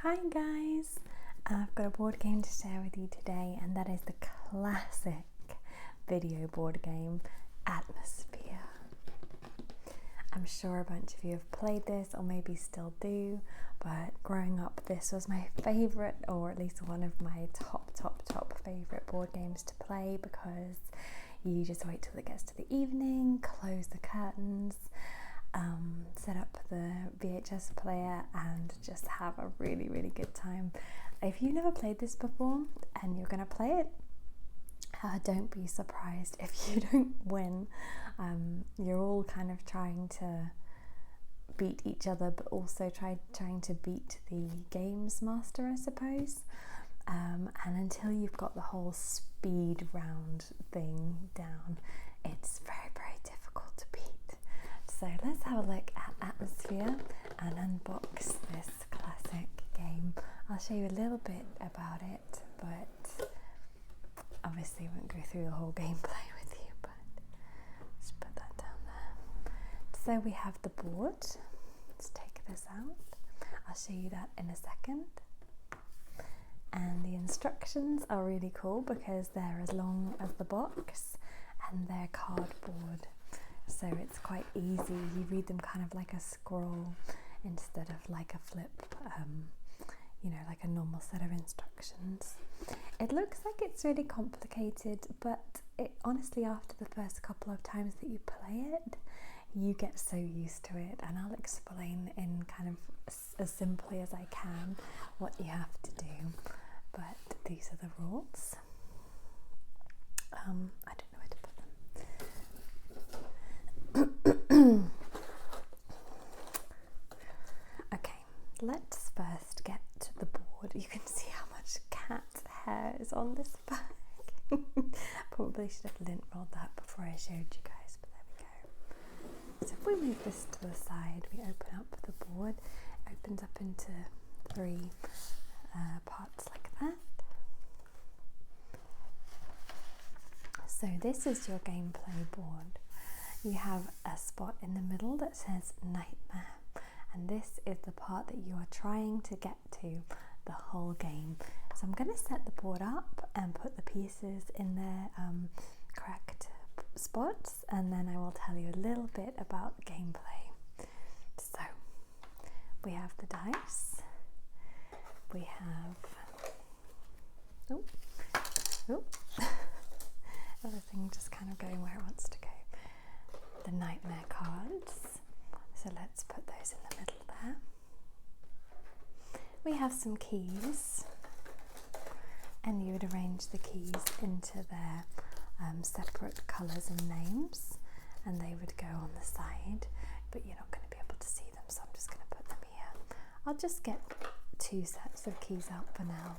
Hi guys, I've got a board game to share with you today, and that is the classic video board game Atmosfear. I'm sure a bunch of you have played this or maybe still do, but growing up this was my favourite, or at least one of my top favourite board games to play, because you just wait till it gets to the evening, close the curtains, set up the VHS player and just have a really good time. If you've never played this before and you're going to play it, don't be surprised if you don't win. You're all kind of trying to beat each other, but also trying to beat the games master, I suppose. And until you've got the whole speed round thing down, it's very difficult to beat. So let's have a look at Atmosfear and unbox this classic game. I'll show you a little bit about it, but obviously won't go through the whole gameplay with you, but just put that down there. So we have the board. Let's take this out. I'll show you that in a second. And the instructions are really cool because they're as long as the box and they're cardboard. So it's quite easy. You read them kind of like a scroll instead of like a flip, like a normal set of instructions. It looks like it's really complicated, but it honestly, after the first couple of times that you play it, you get so used to it, and I'll explain in kind of as simply as I can what you have to do. But these are the rules. I don't know where to put them. Okay, let's first get to the board. You can see how much cat hair is on this bag. Probably should have lint rolled that before I showed you guys, but there we go. So if we move this to the side, we open up the board. It opens up into three parts like that. So this is your gameplay board. You have a spot in the middle that says Nightmare, and this is the part that you are trying to get to the whole game. So I'm going to set the board up and put the pieces in their correct spots, and then I will tell you a little bit about gameplay. So we have the dice, we have everything just kind of going where it wants to go. The nightmare cards, so let's put those in the middle there. We have some keys, and you would arrange the keys into their separate colours and names, and they would go on the side, but you're not going to be able to see them, so I'm just going to put them here. I'll just get 2 sets of keys out for now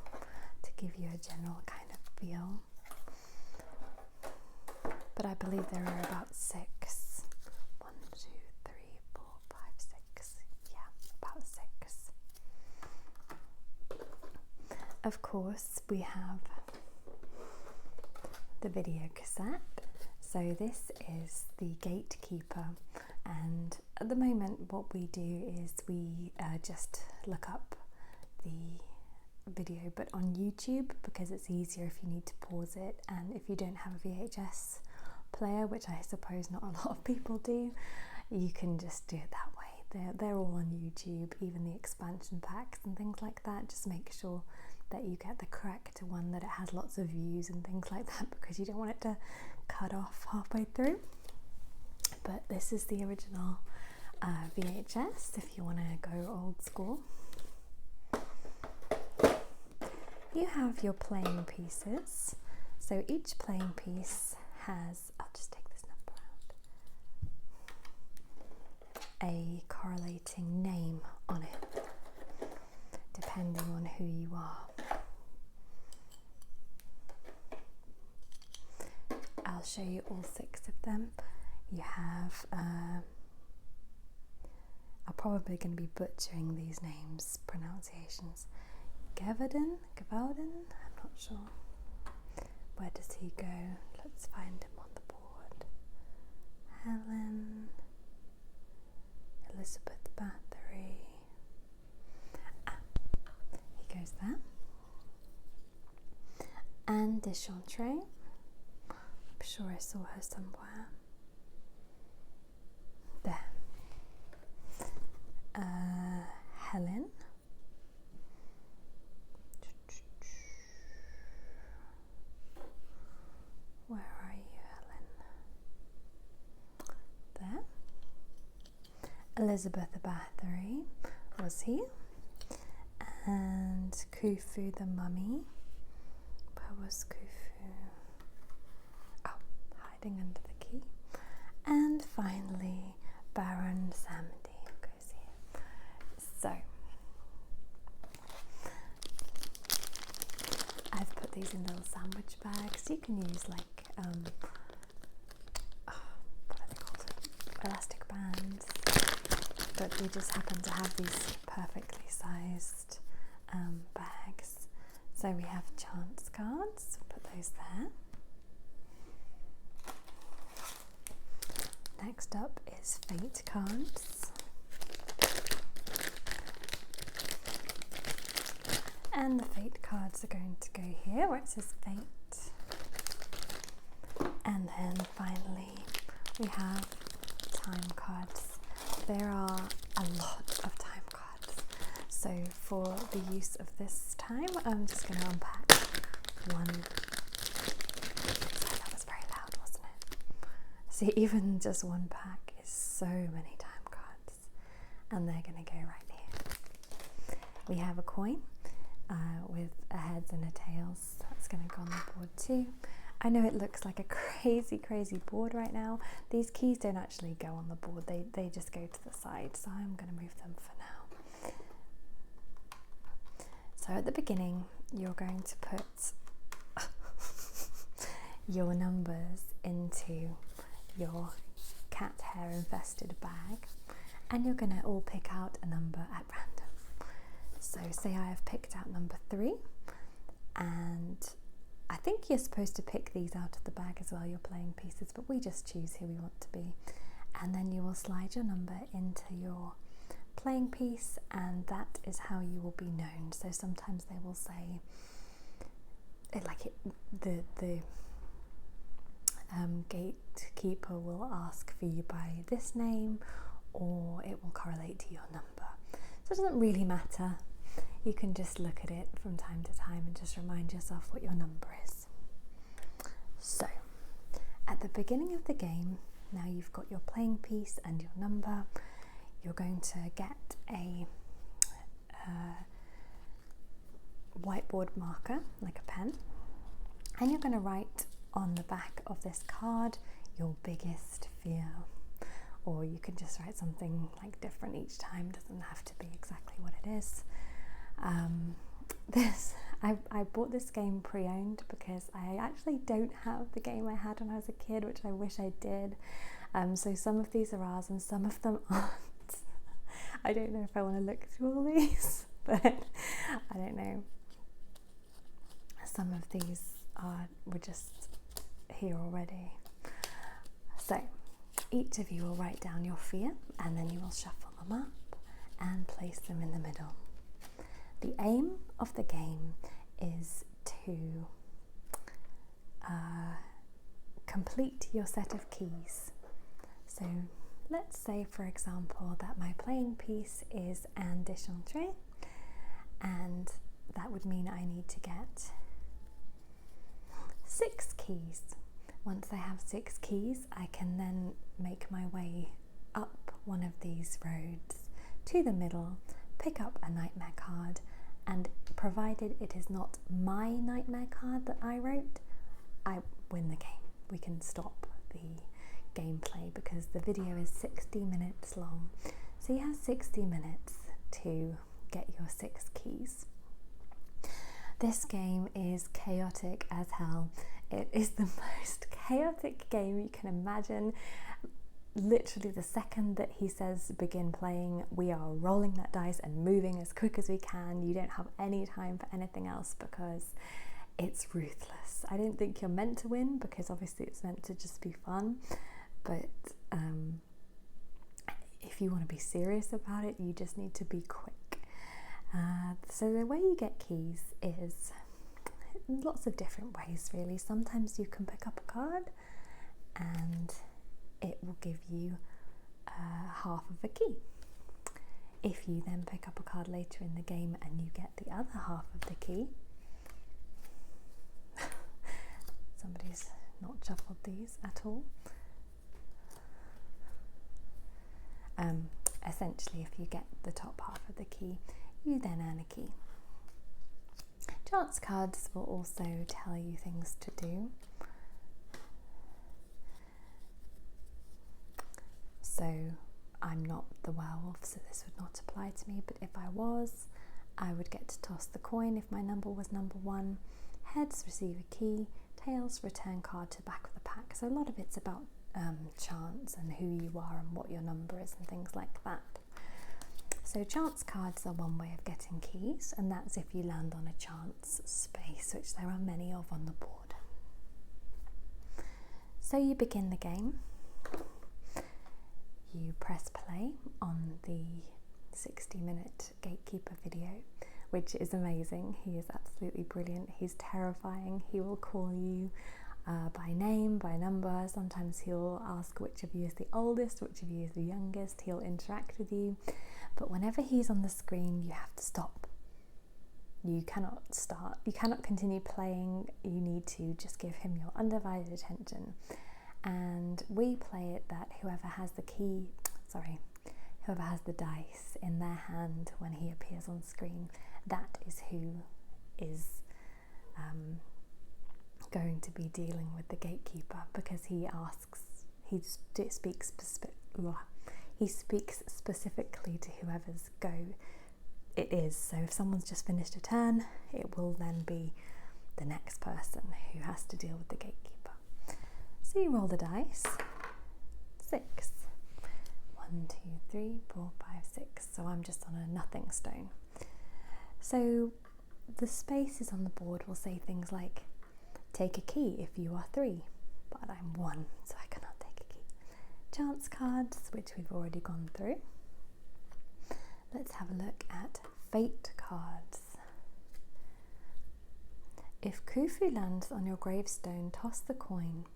to give you a general kind of feel, but I believe there are about 6. 1, 2, 3, 4, 5, 6. Yeah, about 6. Of course, we have the video cassette. So this is the Gatekeeper, and at the moment what we do is we just look up the video, but on YouTube, because it's easier if you need to pause it, and if you don't have a VHS player, which I suppose not a lot of people do, you can just do it that way. They're all on YouTube, even the expansion packs and things like that. Just make sure that you get the correct one, that it has lots of views and things like that, because you don't want it to cut off halfway through. But this is the original VHS if you want to go old school. You have your playing pieces. So each playing piece has, I'll just take this number out, a correlating name on it, depending on who you are. I'll show you all 6 of them. You have, I'm probably going to be butchering these names, pronunciations. Gavaldin, I'm not sure. Where does he go? Let's find him on the board. Helen, Elizabeth Bathory. d'Enchantré. I'm sure I saw her somewhere. There. Helen. Where are you, Helen? There. Elizabeth the Bathory was here. And Khufu the Mummy. Where was Khufu? Oh, hiding under the key. And finally, Baron Samedi goes here. So, I've put these in little sandwich bags. You can use like, what are they called? Elastic bands. But we just happen to have these perfectly sized bags. So we have chance cards, put those there. Next up is fate cards. And the fate cards are going to go here where it says fate. And then finally we have time cards. There are a lot of time cards. So for the use of this time, I'm just going to unpack one. Sorry, that was very loud, wasn't it? See, even just one pack is so many time cards. And they're going to go right here. We have a coin with a heads and a tails. That's going to go on the board too. I know it looks like a crazy board right now. These keys don't actually go on the board, they just go to the side, so I'm going to move them for now. So at the beginning, you're going to put your numbers into your cat hair infested bag, and you're going to all pick out a number at random. So say I have picked out number 3, and I think you're supposed to pick these out of the bag as well, your playing pieces, but we just choose who we want to be. And then you will slide your number into your playing piece, and that is how you will be known. So sometimes they will say, the gatekeeper will ask for you by this name, or it will correlate to your number. So it doesn't really matter. You can just look at it from time to time and just remind yourself what your number is. So, at the beginning of the game, now you've got your playing piece and your number, you're going to get a whiteboard marker, like a pen, and you're going to write on the back of this card your biggest fear. Or you can just write something like different each time, doesn't have to be exactly what it is. I bought this game pre-owned because I actually don't have the game I had when I was a kid, which I wish I did. So some of these are ours and some of them aren't. I don't know if I want to look through all these, but I don't know. Some of these were just here already. So each of you will write down your fear, and then you will shuffle them up and place them in the middle. The aim of the game is to complete your set of keys. So let's say, for example, that my playing piece is un d'enchantré, and that would mean I need to get 6 keys. Once I have 6 keys, I can then make my way up one of these roads to the middle, pick up a nightmare card, and provided it is not my nightmare card that I wrote, I win the game. We can stop the gameplay because the video is 60 minutes long. So you have 60 minutes to get your 6 keys. This game is chaotic as hell. It is the most chaotic game you can imagine. Literally the second that he says begin playing, we are rolling that dice and moving as quick as we can. You don't have any time for anything else because it's ruthless. I don't think you're meant to win because obviously it's meant to just be fun, but if you want to be serious about it, you just need to be quick. So the way you get keys is, lots of different ways really. Sometimes you can pick up a card and it will give you half of a key. If you then pick up a card later in the game and you get the other half of the key, somebody's not shuffled these at all. Essentially, if you get the top half of the key, you then earn a key. Chance cards will also tell you things to do. So I'm not the werewolf, so this would not apply to me, but if I was, I would get to toss the coin if my number was number 1. Heads, receive a key. Tails, return card to the back of the pack. So a lot of it's about chance and who you are and what your number is and things like that. So chance cards are one way of getting keys, and that's if you land on a chance space, which there are many of on the board. So you begin the game. You press play on the 60-minute Gatekeeper video, which is amazing. He is absolutely brilliant. He's terrifying. He will call you by name, by number. Sometimes he'll ask which of you is the oldest, which of you is the youngest. He'll interact with you. But whenever he's on the screen, you have to stop. You cannot start. You cannot continue playing. You need to just give him your undivided attention. And we play it that whoever has the dice in their hand when he appears on screen, that is who is going to be dealing with the Gatekeeper, because he speaks specifically to whoever's go it is. So if someone's just finished a turn, it will then be the next person who has to deal with the Gatekeeper. So you roll the dice. 6. 1, 2, 3, 4, 5, 6. So I'm just on a nothing stone. So the spaces on the board will say things like, take a key if you are 3, but I'm 1, so I cannot take a key. Chance cards, which we've already gone through. Let's have a look at fate cards. If Khufu lands on your gravestone, toss the coin.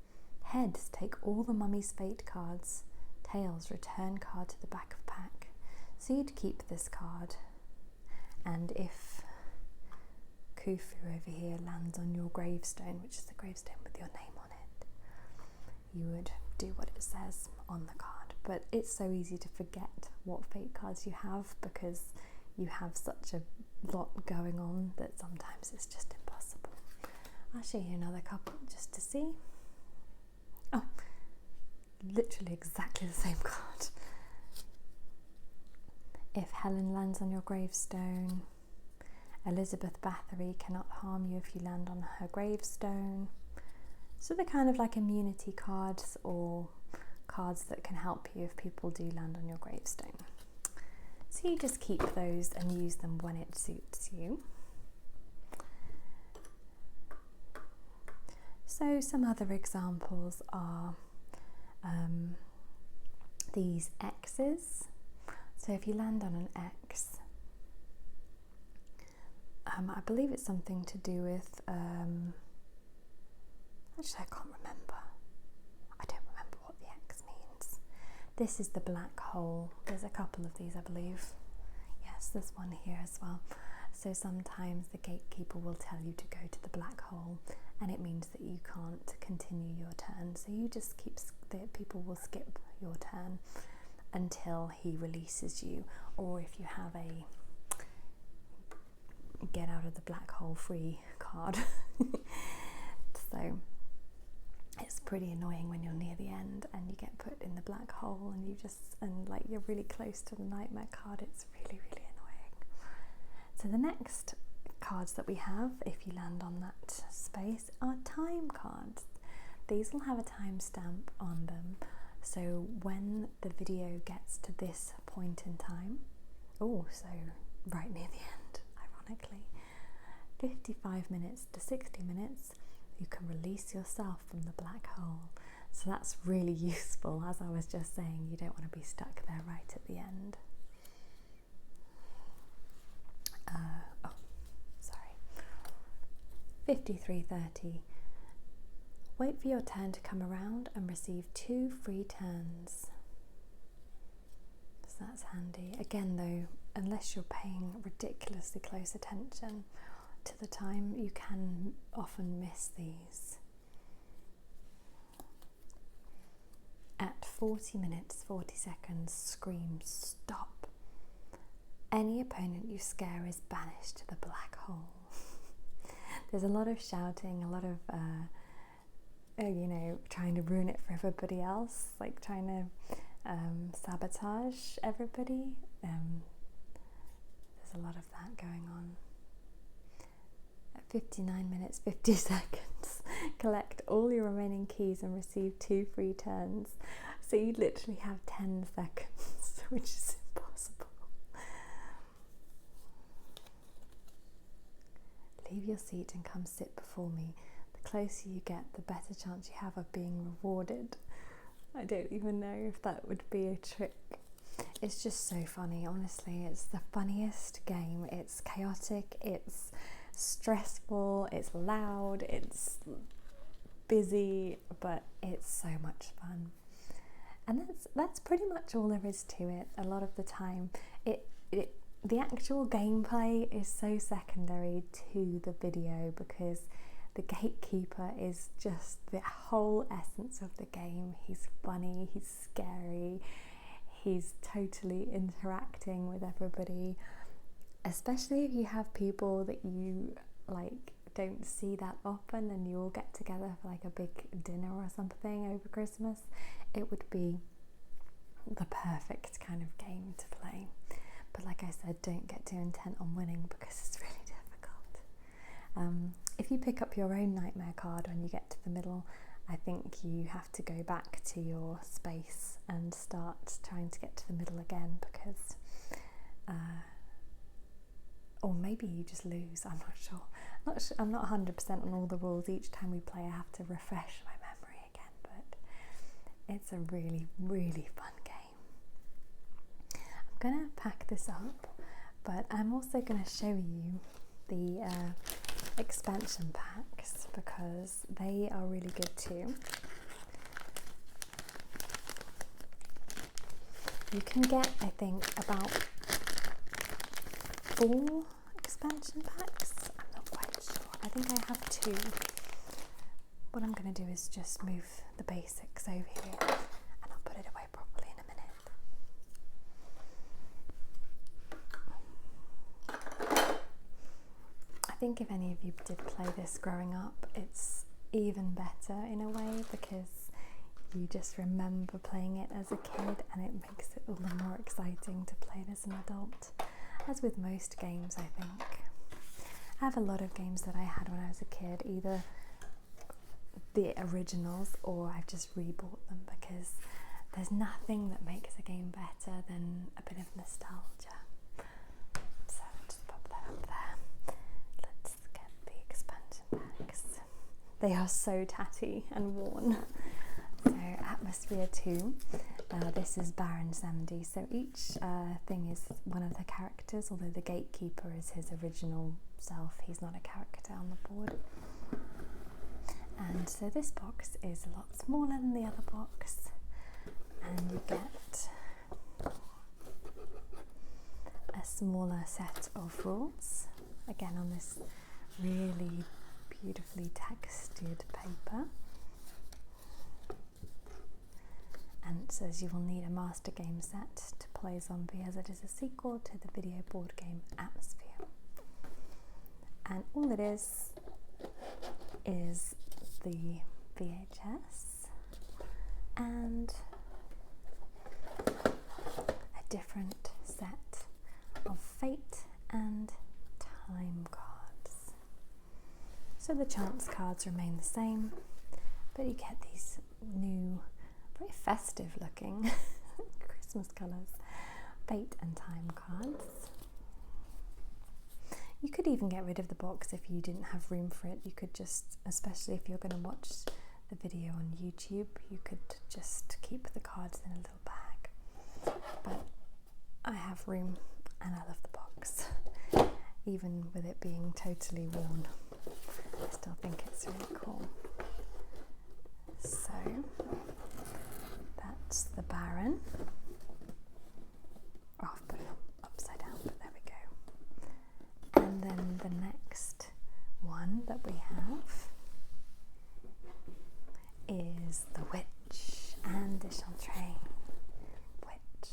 Heads, take all the mummy's fate cards. Tails, return card to the back of pack. So you'd keep this card. And if Khufu over here lands on your gravestone, which is the gravestone with your name on it, you would do what it says on the card. But it's so easy to forget what fate cards you have because you have such a lot going on that sometimes it's just impossible. I'll show you another couple just to see. Oh, literally exactly the same card. If Helen lands on your gravestone, Elizabeth Bathory cannot harm you if you land on her gravestone. So they're kind of like immunity cards or cards that can help you if people do land on your gravestone. So you just keep those and use them when it suits you. So some other examples are these X's. So if you land on an X, I believe it's something to do with, actually I can't remember. I don't remember what the X means. This is the black hole. There's a couple of these, I believe. Yes, there's one here as well. So sometimes the Gatekeeper will tell you to go to the black hole, and it means that you can't continue your turn. So you just people will skip your turn until he releases you, or if you have a get out of the black hole free card. So it's pretty annoying when you're near the end and you get put in the black hole and you're really close to the nightmare card. It's really, really annoying. So the next cards that we have, if you land on that space, are time cards. These will have a timestamp on them. So when the video gets to this point in time, so right near the end, ironically, 55 minutes to 60 minutes, you can release yourself from the black hole. So that's really useful. As I was just saying, you don't want to be stuck there right at the end. 53:30. Wait for your turn to come around and receive 2 free turns. So that's handy. Again though, unless you're paying ridiculously close attention to the time, you can often miss these. At 40 minutes 40 seconds, scream stop. Any opponent you scare is banished to the black hole. There's a lot of shouting, a lot of trying to ruin it for everybody else, like trying to sabotage everybody. There's a lot of that going on. At 59 minutes 50 seconds, collect all your remaining keys and receive 2 free turns. So you literally have 10 seconds, which is impossible. Leave your seat and come sit before me. The closer you get, the better chance you have of being rewarded. I don't even know if that would be a trick. It's just so funny, honestly. It's the funniest game. It's chaotic, it's stressful, it's loud, it's busy, but it's so much fun. And that's pretty much all there is to it. A lot of the time, the actual gameplay is so secondary to the video, because the Gatekeeper is just the whole essence of the game. He's funny, he's scary, he's totally interacting with everybody, especially if you have people that you like don't see that often and you all get together for like a big dinner or something over Christmas. It would be the perfect kind of game to play. But like I said, don't get too intent on winning, because it's really difficult. If you pick up your own nightmare card when you get to the middle, I think you have to go back to your space and start trying to get to the middle again, because or maybe you just lose, I'm not sure. I'm not 100% on all the rules. Each time we play I have to refresh my memory again, but it's a really, really fun game. I'm going to pack this up, but I'm also going to show you the expansion packs, because they are really good too. You can get, I think, about 4 expansion packs. I'm not quite sure. I think I have 2. What I'm going to do is just move the basics over here, and I'll put it away properly in a minute. I think if any of you did play this growing up, it's even better in a way, because you just remember playing it as a kid and it makes it all the more exciting to play it as an adult. As with most games, I think. I have a lot of games that I had when I was a kid, either the originals or I've just rebought them, because there's nothing that makes a game better than a bit of nostalgia. So I'll just pop that up there. Let's get the expansion packs. They are so tatty and worn. So Atmosfear 2, this is Baron Samedi. So each thing is one of the characters, although the Gatekeeper is his original self. He's not a character on the board. And so this box is a lot smaller than the other box, and you get a smaller set of rules, again on this really beautifully textured paper. And it says you will need a master game set to play Zombie, as it is a sequel to the video board game Atmosfear. And all it is the VHS and a different set of fate and time cards. So the chance cards remain the same, but you get these new, very festive looking Christmas colours, fate and time cards. You could even get rid of the box if you didn't have room for it. You could just, especially if you're going to watch the video on YouTube, you could just keep the cards in a little bag. But I have room and I love the box, even with it being totally worn. I still think it's really cool. So that's the Baron. Oh, I've put it upside down, but there we go. And then the next one that we have is the Witch and the Chantraine. Witch.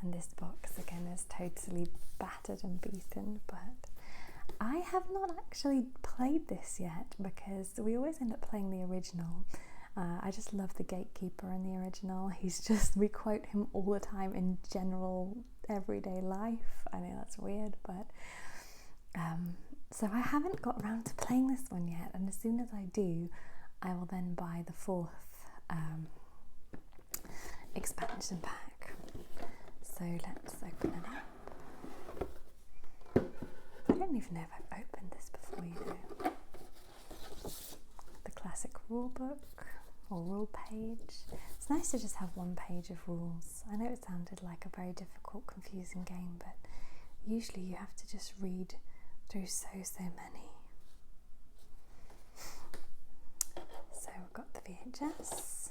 And this box again is totally battered and beaten, but I have not actually played this yet because we always end up playing the original. I just love the Gatekeeper in the original. We quote him all the time in general everyday life. I know that's weird, but so I haven't got around to playing this one yet, and as soon as I do, I will then buy the 4th expansion pack. So let's open it up. I don't even know if I've opened this before, you know. The classic rule book or rule page. It's nice to just have one page of rules. I know it sounded like a very difficult, confusing game, but usually you have to just read through so many. So we've got the VHS.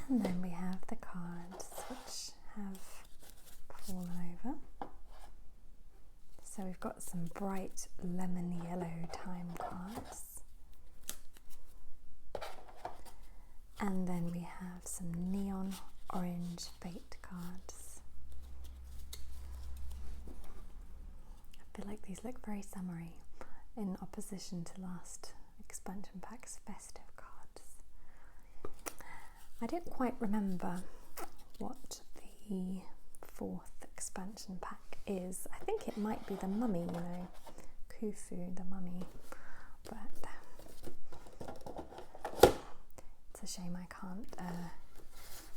And then we have the cards, which have fallen over. So we've got some bright lemon yellow time cards. And then we have some neon orange fate cards. I feel like these look very summery in opposition to last expansion pack's festive cards. I don't quite remember what the 4th expansion pack is. I think it might be the mummy, you know, Khufu, the mummy, but it's a shame I can't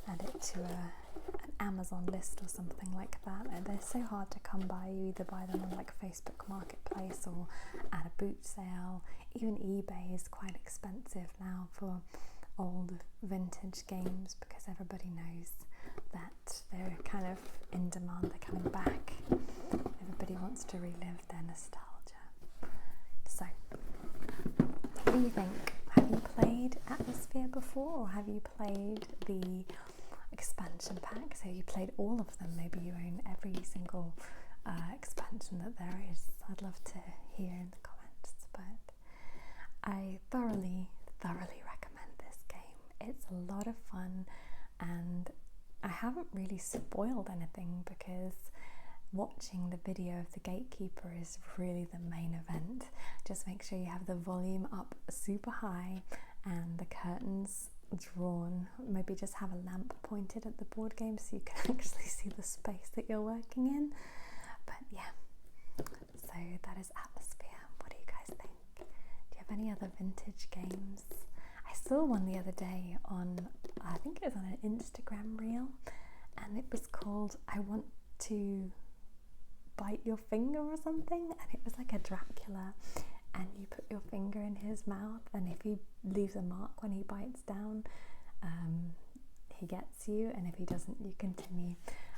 add it to an Amazon list or something like that. They're so hard to come by. You either buy them on like Facebook Marketplace or at a boot sale. Even eBay is quite expensive now for old vintage games because everybody knows that they're kind of in demand, they're coming back. Everybody wants to relive their nostalgia. So, what do you think? Have you played Atmosfear before, or have you played the expansion pack? So you played all of them, maybe you own every single expansion that there is. I'd love to hear in the comments, but I thoroughly recommend this game. It's a lot of fun, and I haven't really spoiled anything because watching the video of the Gatekeeper is really the main event. Just make sure you have the volume up super high and the curtains drawn. Maybe just have a lamp pointed at the board game so you can actually see the space that you're working in. But yeah, so that is Atmosfear. What do you guys think? Do you have any other vintage games? I saw one the other day on, I think it was on an Instagram reel, and it was called I Want to Bite Your Finger or something, and it was like a Dracula, and you put your finger in his mouth, and if he leaves a mark when he bites down, he gets you, and if he doesn't, you continue.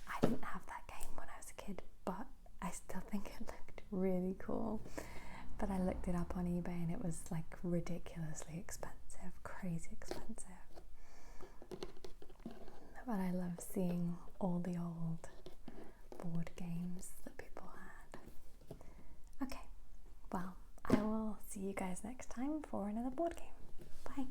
I didn't have that game when I was a kid, but I still think it looked really cool. But I looked it up on eBay and it was like ridiculously expensive, crazy expensive. But I love seeing all the old board games that people had. Okay, well, I will see you guys next time for another board game. Bye.